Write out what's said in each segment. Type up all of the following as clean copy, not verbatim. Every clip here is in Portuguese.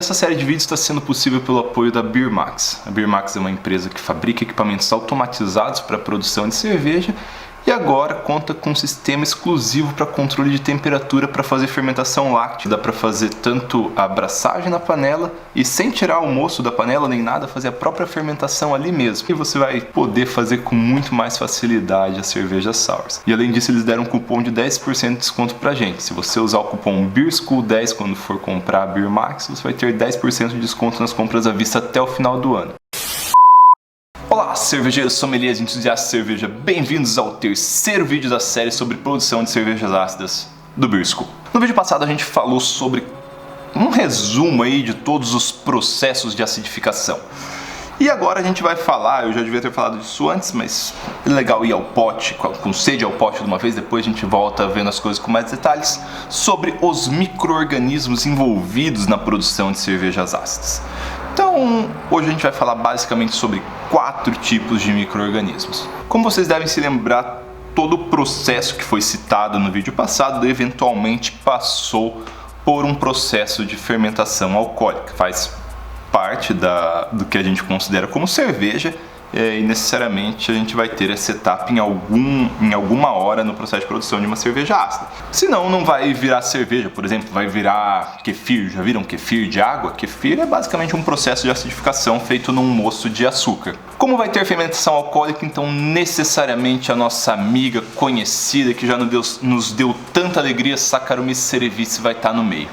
Essa série de vídeos está sendo possível pelo apoio da Beermax. A Beermax é uma empresa que fabrica equipamentos automatizados para a produção de cerveja e agora conta com um sistema exclusivo para controle de temperatura para fazer fermentação láctea. Dá para fazer tanto a abraçagem na panela e sem tirar o moço da panela nem nada, fazer a própria fermentação ali mesmo. E você vai poder fazer com muito mais facilidade as cervejas sours. E além disso, eles deram um cupom de 10% de desconto pra gente. Se você usar o cupom BEERSCHOOL10 quando for comprar a Beermax, você vai ter 10% de desconto nas compras à vista até o final do ano. Olá, cervejeiros, sommeliers e entusiastas de cerveja, bem-vindos ao terceiro vídeo da série sobre produção de cervejas ácidas do Beer School. No vídeo passado a gente falou sobre um resumo aí de todos os processos de acidificação. E agora a gente vai falar, eu já devia ter falado disso antes, mas é legal ir ao pote, com sede ao pote de uma vez, depois a gente volta vendo as coisas com mais detalhes, sobre os micro-organismos envolvidos na produção de cervejas ácidas. Então, hoje a gente vai falar basicamente sobre 4 tipos de micro-organismos. Como vocês devem se lembrar, todo o processo que foi citado no vídeo passado eventualmente passou por um processo de fermentação alcoólica. Faz parte do que a gente considera como cerveja e necessariamente a gente vai ter essa etapa em alguma hora no processo de produção de uma cerveja ácida. Senão não vai virar cerveja, por exemplo, vai virar kefir. Já viram kefir de água? Kefir é basicamente um processo de acidificação feito num moço de açúcar. Como vai ter fermentação alcoólica, então necessariamente a nossa amiga conhecida que já nos deu tanta alegria, Saccharomyces cerevisiae, vai estar no meio.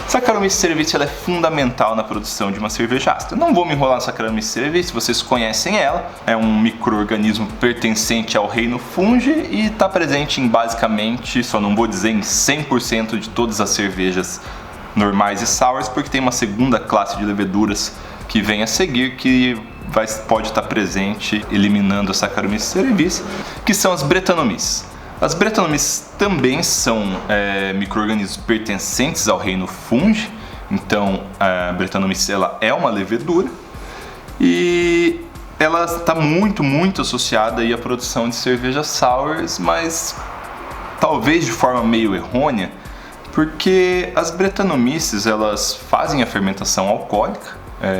Saccharomyces cerevisiae é fundamental na produção de uma cerveja ácida. Não vou me enrolar na Saccharomyces cerevisiae, vocês conhecem ela. É um micro-organismo pertencente ao reino Fungi e está presente em basicamente, só não vou dizer em 100% de todas as cervejas normais e sours, porque tem uma segunda classe de leveduras que vem a seguir que pode estar presente eliminando a Saccharomyces cerevisiae, que são as Brettanomyces. As Brettanomyces também são micro-organismos pertencentes ao reino Fungi, então a Brettanomyces ela é uma levedura e ela está muito associada aí à produção de cervejas sours, mas talvez de forma meio errônea, porque as Brettanomyces elas fazem a fermentação alcoólica,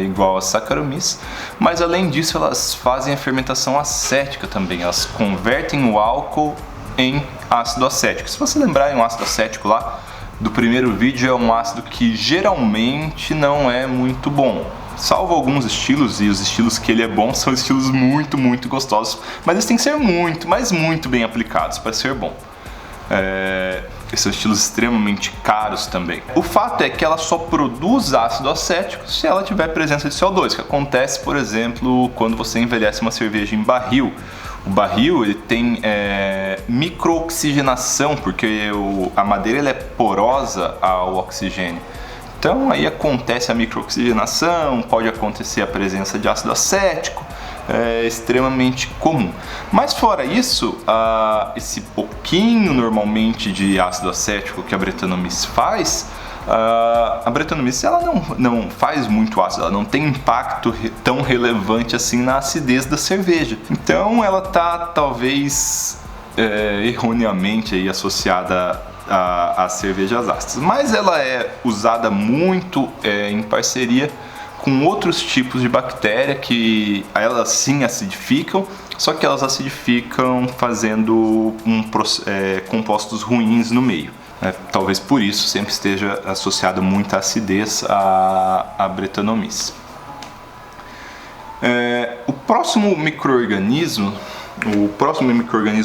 igual a Saccharomyces, mas além disso elas fazem a fermentação acética também, elas convertem o álcool em ácido acético. Se você lembrar, um ácido acético lá do primeiro vídeo é um ácido que geralmente não é muito bom, salvo alguns estilos, e os estilos que ele é bom são estilos muito gostosos, mas eles têm que ser muito bem aplicados para ser bom. Esses são estilos extremamente caros também. O fato é que ela só produz ácido acético se ela tiver presença de CO2, que acontece, por exemplo, quando você envelhece uma cerveja em barril. O barril ele tem microoxigenação, porque a madeira ela é porosa ao oxigênio. Então aí acontece a microoxigenação, pode acontecer a presença de ácido acético, é extremamente comum. Mas fora isso, esse pouquinho normalmente de ácido acético que a Brettanomyces faz, a Brettanomyces ela não faz muito ácido, ela não tem impacto tão relevante assim na acidez da cerveja. Então ela está talvez erroneamente aí associada às cervejas ácidas, mas ela é usada muito em parceria com outros tipos de bactéria que elas sim acidificam, só que elas acidificam fazendo compostos ruins no meio. Talvez por isso sempre esteja associado muita acidez à Brettanomyces. O próximo micro-organismo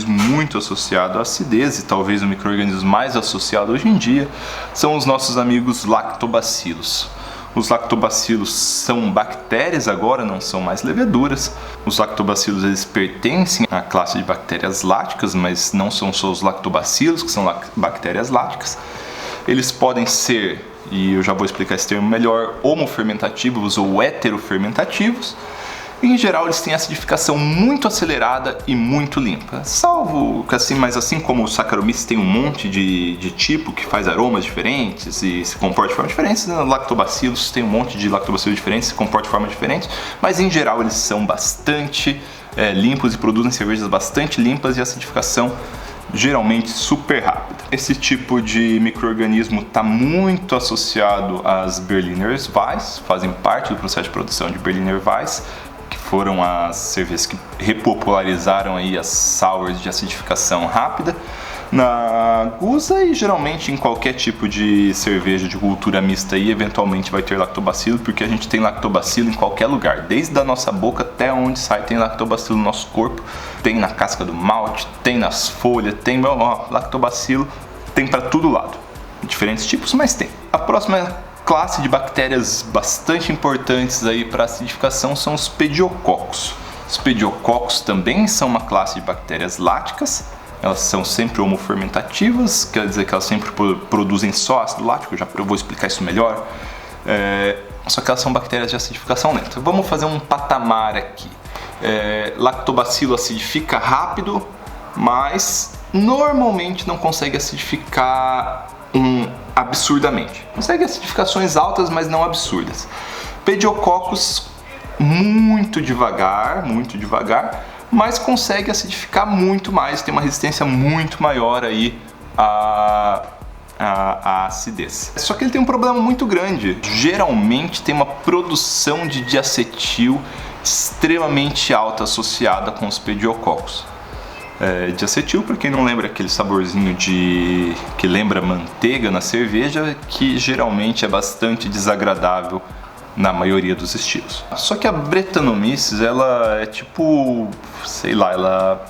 muito associado à acidez, e talvez o micro-organismo mais associado hoje em dia, são os nossos amigos lactobacilos. Os lactobacilos são bactérias agora, não são mais leveduras. Os lactobacilos eles pertencem à classe de bactérias láticas, mas não são só os lactobacilos que são bactérias láticas. Eles podem ser, e eu já vou explicar esse termo melhor, homofermentativos ou heterofermentativos. Em geral, eles têm acidificação muito acelerada e muito limpa. Salvo que mas assim como o Saccharomyces tem um monte de tipo que faz aromas diferentes e se comporta de formas diferentes, Lactobacillus tem um monte de lactobacillus diferentes, se comporta de formas diferentes, mas em geral eles são bastante limpos e produzem cervejas bastante limpas e acidificação geralmente super rápida. Esse tipo de micro-organismo está muito associado às Berliner Weiss, fazem parte do processo de produção de Berliner Weiss, que foram as cervejas que repopularizaram aí as sours de acidificação rápida na Gusa, e geralmente em qualquer tipo de cerveja de cultura mista aí, eventualmente vai ter lactobacilo, porque a gente tem lactobacilo em qualquer lugar, desde a nossa boca até onde sai tem lactobacilo no nosso corpo, tem na casca do malte, tem nas folhas, tem lactobacilo, tem para todo lado, diferentes tipos, mas tem. A próxima classe de bactérias bastante importantes aí para acidificação são os pediococcus. Os pediococcus também são uma classe de bactérias láticas. Elas são sempre homofermentativas, quer dizer que elas sempre produzem só ácido lático, eu vou explicar isso melhor. Só que elas são bactérias de acidificação lenta. Vamos fazer um patamar aqui. Lactobacilo acidifica rápido, mas normalmente não consegue acidificar absurdamente. Consegue acidificações altas, mas não absurdas. Pediococcus muito devagar, mas consegue acidificar muito mais, tem uma resistência muito maior aí à acidez. Só que ele tem um problema muito grande. Geralmente tem uma produção de diacetil extremamente alta associada com os pediococcus. Diacetil, para quem não lembra, aquele saborzinho que lembra manteiga na cerveja, que geralmente é bastante desagradável na maioria dos estilos. Só que a Brettanomyces, ela é tipo, sei lá, ela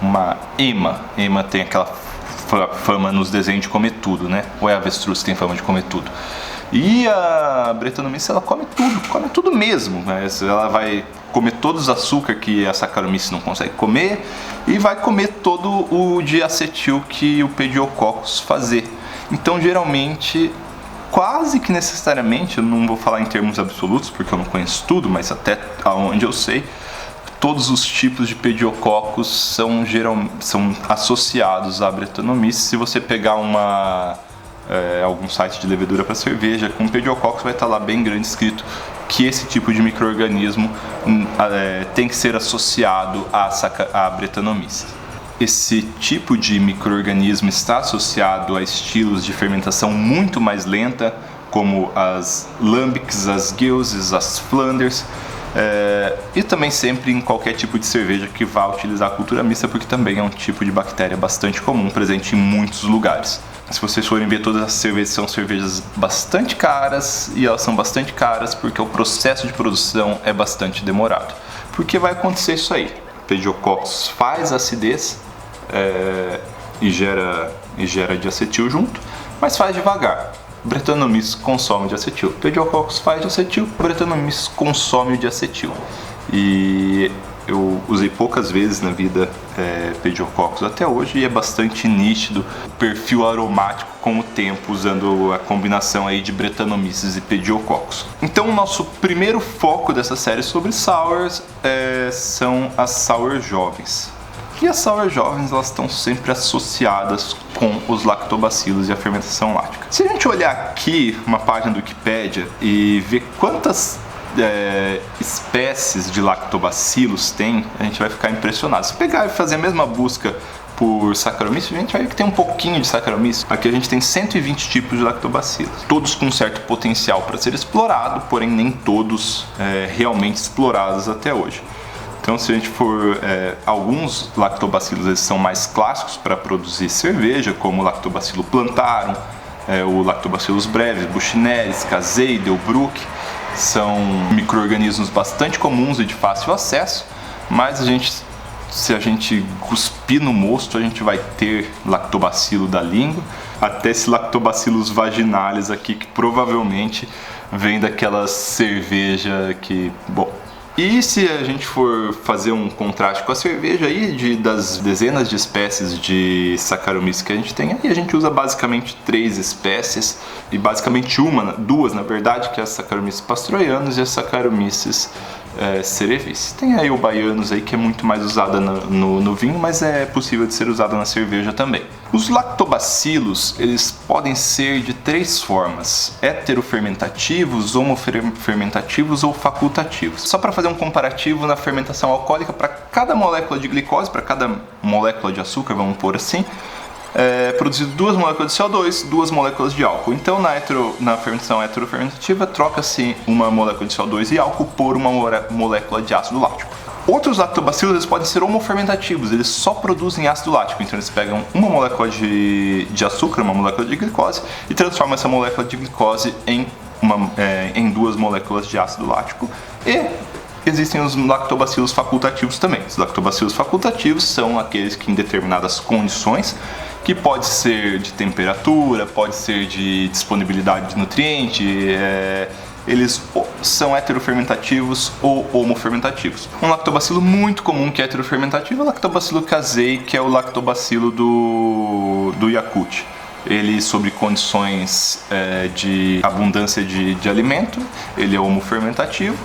é uma ema. Ema tem aquela fama nos desenhos de comer tudo, né? Ou é a avestruz que tem fama de comer tudo? E a Brettanomyces, ela come tudo mesmo. Mas ela vai comer todos os açúcares que a Saccharomyces não consegue comer e vai comer todo o diacetil que o Pediococcus fazer. Então, geralmente, quase que necessariamente, eu não vou falar em termos absolutos porque eu não conheço tudo, mas até onde eu sei, todos os tipos de Pediococcus são associados à Brettanomyces. Se você pegar algum site de levedura para cerveja com Pediococcus, vai estar lá bem grande escrito que esse tipo de micro-organismo tem que ser associado à Brettanomyces. Esse tipo de micro-organismo está associado a estilos de fermentação muito mais lenta, como as lambics, as gueuses, as flanders, e também sempre em qualquer tipo de cerveja que vá utilizar a cultura mista, porque também é um tipo de bactéria bastante comum, presente em muitos lugares. Se vocês forem ver, todas as cervejas são cervejas bastante caras, e elas são bastante caras porque o processo de produção é bastante demorado. Porque vai acontecer isso aí. Pediococcus faz acidez e gera diacetil junto, mas faz devagar. Brettanomyces consome diacetil. Pediococcus faz diacetil, Brettanomyces consome o diacetil. E eu usei poucas vezes na vida Pediococcus até hoje, e é bastante nítido o perfil aromático com o tempo, usando a combinação aí de Brettanomyces e Pediococcus. Então o nosso primeiro foco dessa série sobre sours são as sours jovens. E as sours jovens, elas estão sempre associadas com os lactobacilos e a fermentação lática. Se a gente olhar aqui uma página do Wikipedia e ver quantas espécies de lactobacilos tem, a gente vai ficar impressionado. Se pegar e fazer a mesma busca por Saccharomyces, a gente vai ver que tem um pouquinho de Saccharomyces. Aqui a gente tem 120 tipos de lactobacilos, todos com certo potencial para ser explorado, porém nem todos realmente explorados até hoje. Então, se a gente for, alguns lactobacilos eles são mais clássicos para produzir cerveja, como o Lactobacillus plantarum, o Lactobacillus brevis, Buchneri, Casei, Delbruck. São micro-organismos bastante comuns e de fácil acesso, mas se a gente cuspir no mosto, a gente vai ter lactobacilo da língua, até esse Lactobacillus vaginalis aqui, que provavelmente vem daquela cerveja que, bom. E se a gente for fazer um contraste com a cerveja aí, das dezenas de espécies de Saccharomyces que a gente tem, aí a gente usa basicamente 3 espécies, e basicamente duas na verdade, que é a Saccharomyces pastroianus e a Saccharomyces Cerevisiae. Tem aí o Baianus aí, que é muito mais usada no vinho, mas é possível de ser usada na cerveja também. Os lactobacilos, eles podem ser de 3 formas: heterofermentativos, homofermentativos ou facultativos. Só para fazer um comparativo na fermentação alcoólica, para cada molécula de glicose, para cada molécula de açúcar, vamos pôr assim, produzido 2 moléculas de CO2, 2 moléculas de álcool. Então, na fermentação heterofermentativa, troca-se uma molécula de CO2 e álcool por uma molécula de ácido lático. Outros lactobacilos, eles podem ser homofermentativos, eles só produzem ácido lático. Então, eles pegam uma molécula de açúcar, uma molécula de glicose, e transformam essa molécula de glicose em 2 moléculas de ácido lático. E existem os lactobacilos facultativos também. Os lactobacilos facultativos são aqueles que, em determinadas condições, que pode ser de temperatura, pode ser de disponibilidade de nutriente, eles são heterofermentativos ou homofermentativos. Um lactobacilo muito comum que é heterofermentativo é o lactobacilo casei, que é o lactobacilo do Yakult. Ele, sob condições de abundância de alimento, ele é homofermentativo,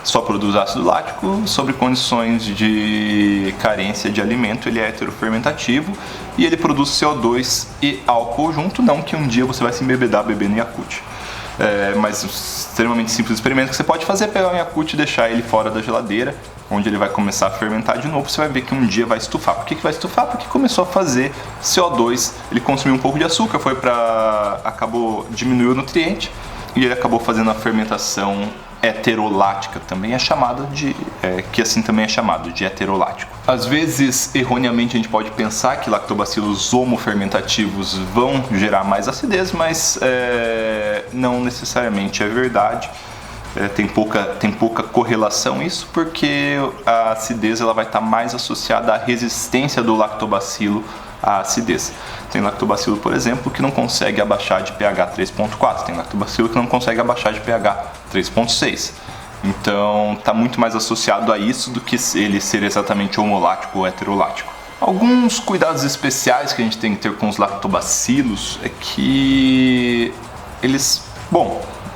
só produz ácido lático. Sobre condições de carência de alimento, ele é heterofermentativo e ele produz CO2 e álcool junto. Não que um dia você vai se embebedar bebendo Yakult. Mas extremamente simples experimento que você pode fazer é pegar um Yakult e deixar ele fora da geladeira, onde ele vai começar a fermentar de novo. Você vai ver que um dia vai estufar. Por que vai estufar? Porque começou a fazer CO2, ele consumiu um pouco de açúcar, diminuiu o nutriente e ele acabou fazendo a fermentação heterolática, também é chamada que assim também é chamado de heterolático. Às vezes, erroneamente, a gente pode pensar que lactobacilos homofermentativos vão gerar mais acidez, mas não necessariamente é verdade. Tem pouca correlação isso, porque a acidez ela vai estar mais associada à resistência do lactobacilo à acidez. Tem lactobacilo, por exemplo, que não consegue abaixar de pH 3.4. Tem lactobacilo que não consegue abaixar de pH 3.6. Então, está muito mais associado a isso do que ele ser exatamente homolático ou heterolático. Alguns cuidados especiais que a gente tem que ter com os lactobacilos é que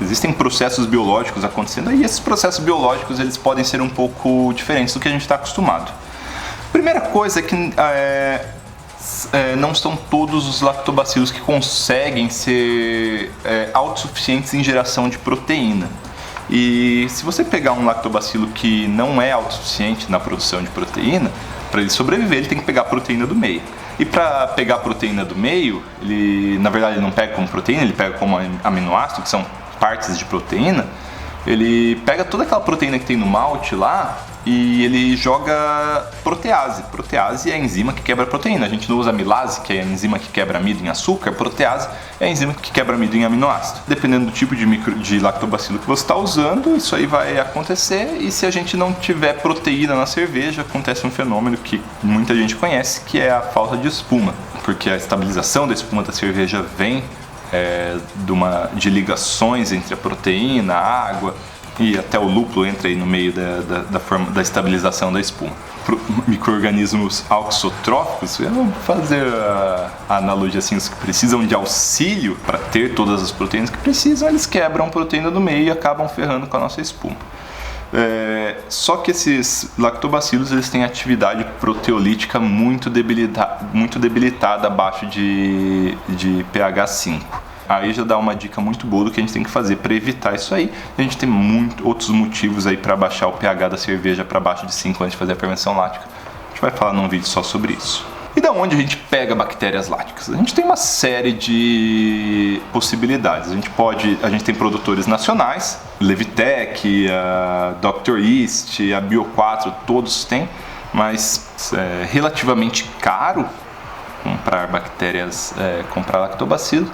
existem processos biológicos acontecendo e esses processos biológicos eles podem ser um pouco diferentes do que a gente está acostumado. Primeira coisa é que não são todos os lactobacilos que conseguem ser autossuficientes em geração de proteína. E se você pegar um lactobacilo que não é autossuficiente na produção de proteína, para ele sobreviver, ele tem que pegar a proteína do meio. E para pegar a proteína do meio, na verdade ele não pega como proteína, ele pega como aminoácido, que são partes de proteína. Ele pega toda aquela proteína que tem no malte lá e ele joga protease. Protease é a enzima que quebra a proteína. A gente não usa amilase, que é a enzima que quebra amido em açúcar. Protease é a enzima que quebra amido em aminoácido. Dependendo do tipo de lactobacilo que você está usando, isso aí vai acontecer. E se a gente não tiver proteína na cerveja, acontece um fenômeno que muita gente conhece, que é a falta de espuma. Porque a estabilização da espuma da cerveja vem de ligações entre a proteína, a água e até o lúpulo entra aí no meio da estabilização da espuma. Micro-organismos auxotróficos, eu vou fazer a analogia assim, os que precisam de auxílio para ter todas as proteínas que precisam, eles quebram a proteína do meio e acabam ferrando com a nossa espuma. Só que esses lactobacilos eles têm atividade proteolítica muito debilitada abaixo de pH 5. Aí já dá uma dica muito boa do que a gente tem que fazer para evitar isso aí. A gente tem outros motivos aí para baixar o pH da cerveja para baixo de 5 antes de fazer a fermentação lática. A gente vai falar num vídeo só sobre isso. E da onde a gente pega bactérias láticas? A gente tem uma série de possibilidades. A gente tem produtores nacionais, Levitec, a Dr. East, a Bio4, todos têm, mas é relativamente caro comprar lactobacilos,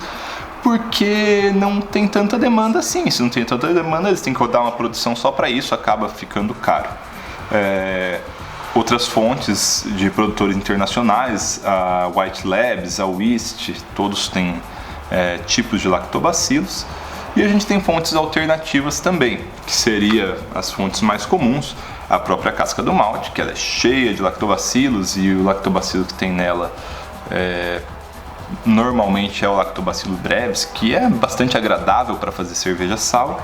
porque não tem tanta demanda assim. Se não tem tanta demanda, eles têm que rodar uma produção só para isso, acaba ficando caro. Outras fontes de produtores internacionais, a White Labs, a Wist, todos têm tipos de lactobacilos. E a gente tem fontes alternativas também, que seriam as fontes mais comuns, a própria casca do malte, que ela é cheia de lactobacilos, e o lactobacilo que tem nela normalmente é o Lactobacillus brevis, que é bastante agradável para fazer cerveja sour.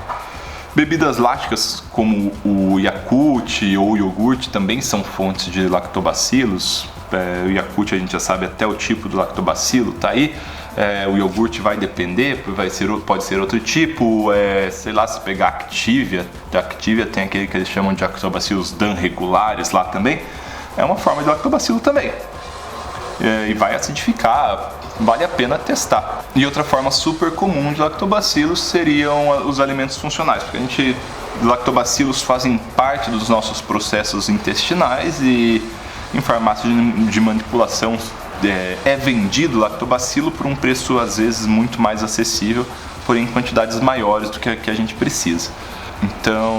Bebidas lácticas como o Yakult ou o iogurte também são fontes de lactobacilos. O Yakult a gente já sabe até o tipo do lactobacilo, tá aí. O iogurte vai depender, pode ser outro tipo. Sei lá, se pegar Activia, da Activia tem aquele que eles chamam de lactobacilos Dan regulares lá também. É uma forma de lactobacilo também. E vai acidificar, vale a pena testar. E outra forma super comum de lactobacilos seriam os alimentos funcionais, porque lactobacilos fazem parte dos nossos processos intestinais e em farmácia de manipulação é vendido lactobacilo por um preço às vezes muito mais acessível, porém em quantidades maiores do que a gente precisa. Então,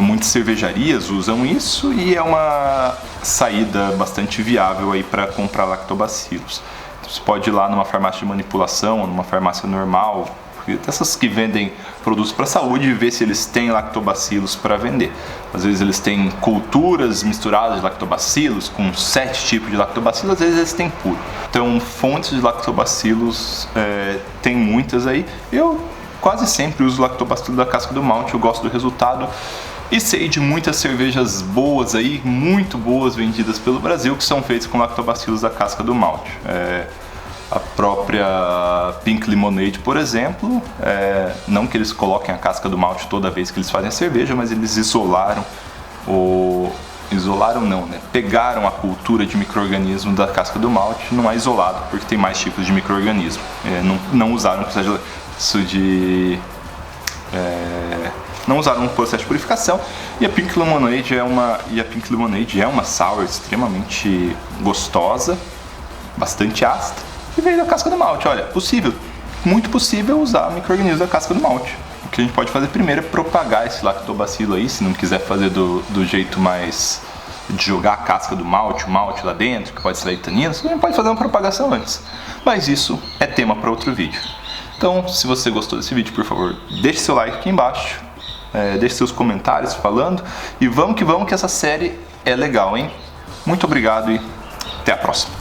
muitas cervejarias usam isso e é uma saída bastante viável aí para comprar lactobacilos. Você pode ir lá numa farmácia de manipulação, numa farmácia normal, essas que vendem produtos para saúde, e ver se eles têm lactobacilos para vender. Às vezes eles têm culturas misturadas de lactobacilos com 7 tipos de lactobacilos, às vezes eles têm puro. Então, fontes de lactobacilos tem muitas aí. Eu quase sempre uso lactobacilo da casca do malte, eu gosto do resultado. E sei de muitas cervejas boas aí, muito boas, vendidas pelo Brasil, que são feitas com lactobacilos da casca do malte. A própria Pink Lemonade, por exemplo, não que eles coloquem a casca do malte toda vez que eles fazem a cerveja, mas eles pegaram a cultura de micro-organismo da casca do malte, não é isolado, porque tem mais tipos de micro-organismo. Não usaram não usaram um processo de purificação. E a Pink Lemonade é uma sour extremamente gostosa, bastante ácida, e veio da casca do malte. Olha, muito possível usar micro-organismos da casca do malte. O que a gente pode fazer primeiro é propagar esse lactobacilo aí, se não quiser fazer do jeito mais de jogar a casca do malte, o malte lá dentro, que pode ser a tanina, você não pode fazer uma propagação antes. Mas isso é tema para outro vídeo. Então, se você gostou desse vídeo, por favor, deixe seu like aqui embaixo, deixe seus comentários falando, e vamos que essa série é legal, hein? Muito obrigado e até a próxima.